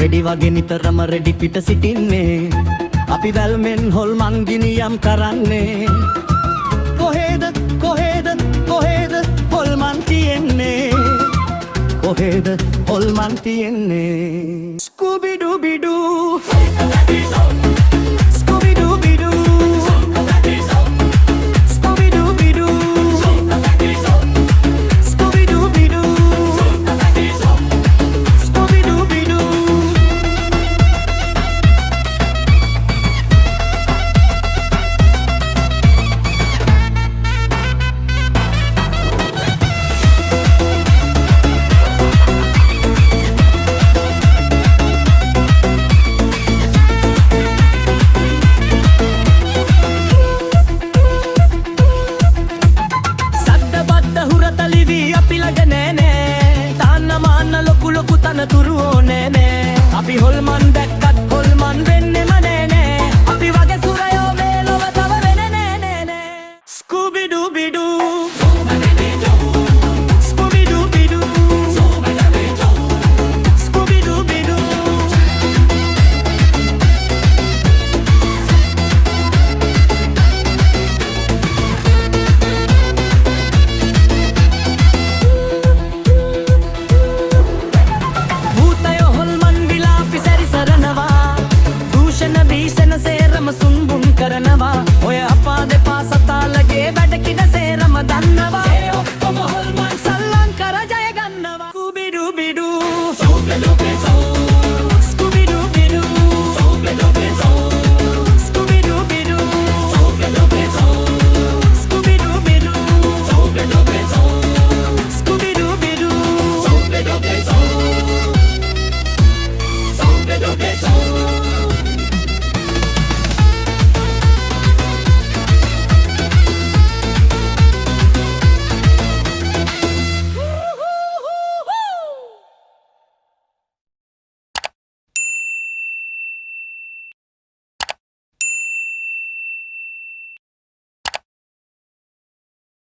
ready වගේ නිතරම ready පිට සිටින්නේ අපි වැල්මෙන් හොල්මන් ගිනියම් කරන්නේ කොහෙද කොහෙද කොහෙද හොල්මන් තියෙන්නේ කොහෙද හොල්මන් තියෙන්නේ Scooby dooby doo Scooby dooby doo Scooby dooby doo Scooby dooby doo Scooby dooby doo තුරු ඕනේ නෑ අපි හොල්මන් දැක්කත් හොල්මන් වෙන්නෙම නෑ නෑ අපි වගේ සුරයෝ මේ ලොව තව වෙන්නේ නෑ නෑ නෑ ස්කූබි dooby doo Scooby dooby doo Scooby dooby do සුන්බුන් කරනවා